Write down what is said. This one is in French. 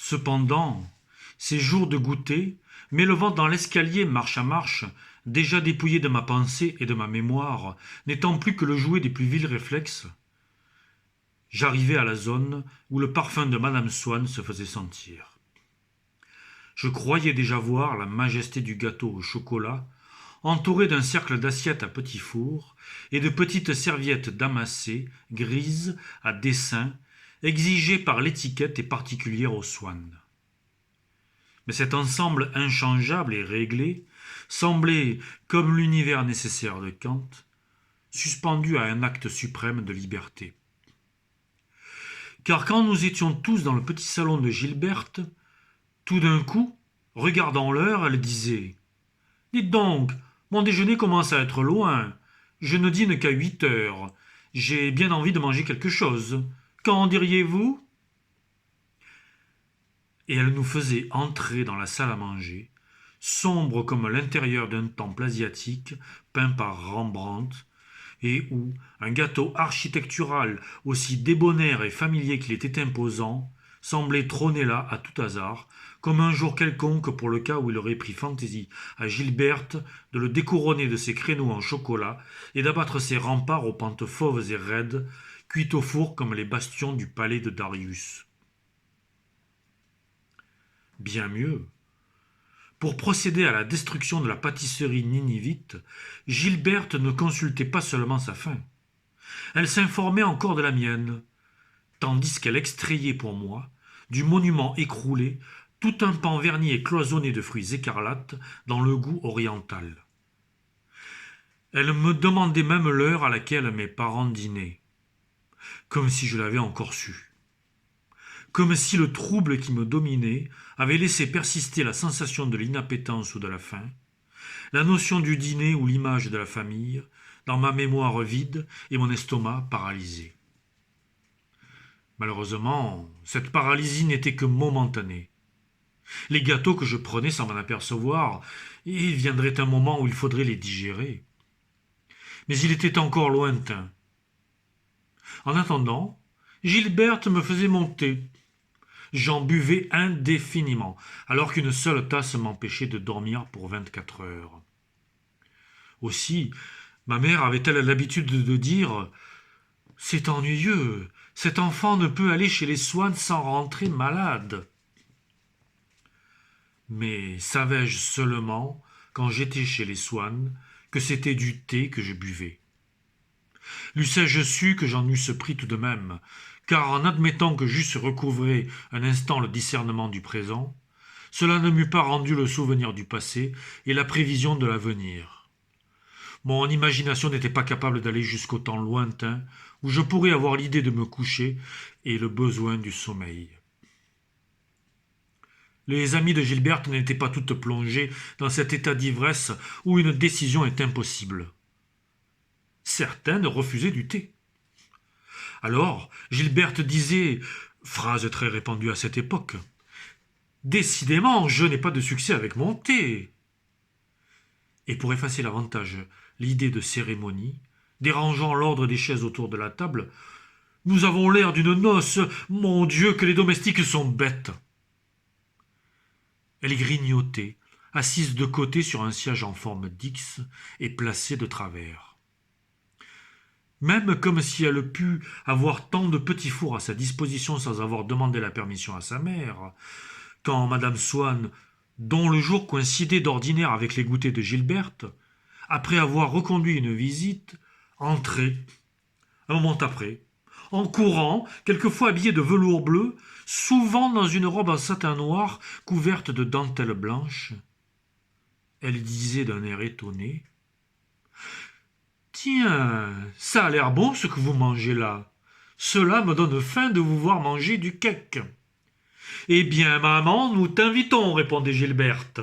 Cependant, ces jours de goûter, m'élevant dans l'escalier marche à marche, déjà dépouillé de ma pensée et de ma mémoire, n'étant plus que le jouet des plus vils réflexes, j'arrivai à la zone où le parfum de madame Swann se faisait sentir. Je croyais déjà voir la majesté du gâteau au chocolat, entouré d'un cercle d'assiettes à petits fours et de petites serviettes damassées, grises, à dessin, exigées par l'étiquette et particulière aux Swann. Mais cet ensemble inchangeable et réglé semblait, comme l'univers nécessaire de Kant, suspendu à un acte suprême de liberté. Car quand nous étions tous dans le petit salon de Gilberte, tout d'un coup, regardant l'heure, elle disait « Dites donc, mon déjeuner commence à être loin. Je ne dîne qu'à 8 heures. J'ai bien envie de manger quelque chose. Qu'en diriez-vous » Et elle nous faisait entrer dans la salle à manger, sombre comme l'intérieur d'un temple asiatique peint par Rembrandt, et où un gâteau architectural aussi débonnaire et familier qu'il était imposant semblait trôner là à tout hasard, comme un jour quelconque pour le cas où il aurait pris fantaisie à Gilberte de le découronner de ses créneaux en chocolat et d'abattre ses remparts aux pentes fauves et raides, cuits au four comme les bastions du palais de Darius. Bien mieux. Pour procéder à la destruction de la pâtisserie ninivite, Gilberte ne consultait pas seulement sa faim. Elle s'informait encore de la mienne, tandis qu'elle extrayait pour moi, du monument écroulé, tout un pan verni et cloisonné de fruits écarlates dans le goût oriental. Elle me demandait même l'heure à laquelle mes parents dînaient, comme si je l'avais encore su. Comme si le trouble qui me dominait avait laissé persister la sensation de l'inappétence ou de la faim, la notion du dîner ou l'image de la famille, dans ma mémoire vide et mon estomac paralysé. Malheureusement, cette paralysie n'était que momentanée. Les gâteaux que je prenais sans m'en apercevoir, il viendrait un moment où il faudrait les digérer. Mais il était encore lointain. En attendant, Gilberte me faisait monter. J'en buvais indéfiniment, alors qu'une seule tasse m'empêchait de dormir pour 24 heures. Aussi, ma mère avait-elle l'habitude de dire « C'est ennuyeux, cet enfant ne peut aller chez les Swann sans rentrer malade. » Mais savais-je seulement, quand j'étais chez les Swann, que c'était du thé que je buvais. L'eussé-je su que j'en eusse pris tout de même, car en admettant que j'eusse recouvré un instant le discernement du présent, cela ne m'eût pas rendu le souvenir du passé et la prévision de l'avenir. Mon imagination n'était pas capable d'aller jusqu'au temps lointain où je pourrais avoir l'idée de me coucher et le besoin du sommeil. Les amies de Gilberte n'étaient pas toutes plongées dans cet état d'ivresse où une décision est impossible. Certaines refusaient du thé. Alors, Gilberte disait, phrase très répandue à cette époque, « Décidément, je n'ai pas de succès avec mon thé. » Et pour effacer l'avantage, l'idée de cérémonie, dérangeant l'ordre des chaises autour de la table, « Nous avons l'air d'une noce, mon Dieu, que les domestiques sont bêtes. » Elle grignotait, assise de côté sur un siège en forme d'X et placée de travers. Même comme si elle pût avoir tant de petits fours à sa disposition sans avoir demandé la permission à sa mère, quand madame Swann, dont le jour coïncidait d'ordinaire avec les goûters de Gilberte, après avoir reconduit une visite, entrait, un moment après, en courant, quelquefois habillée de velours bleu, souvent dans une robe en satin noir couverte de dentelle blanche. Elle disait d'un air étonné, « Tiens, ça a l'air bon ce que vous mangez là. Cela me donne faim de vous voir manger du cake. » « Eh bien, maman, nous t'invitons, répondait Gilberte.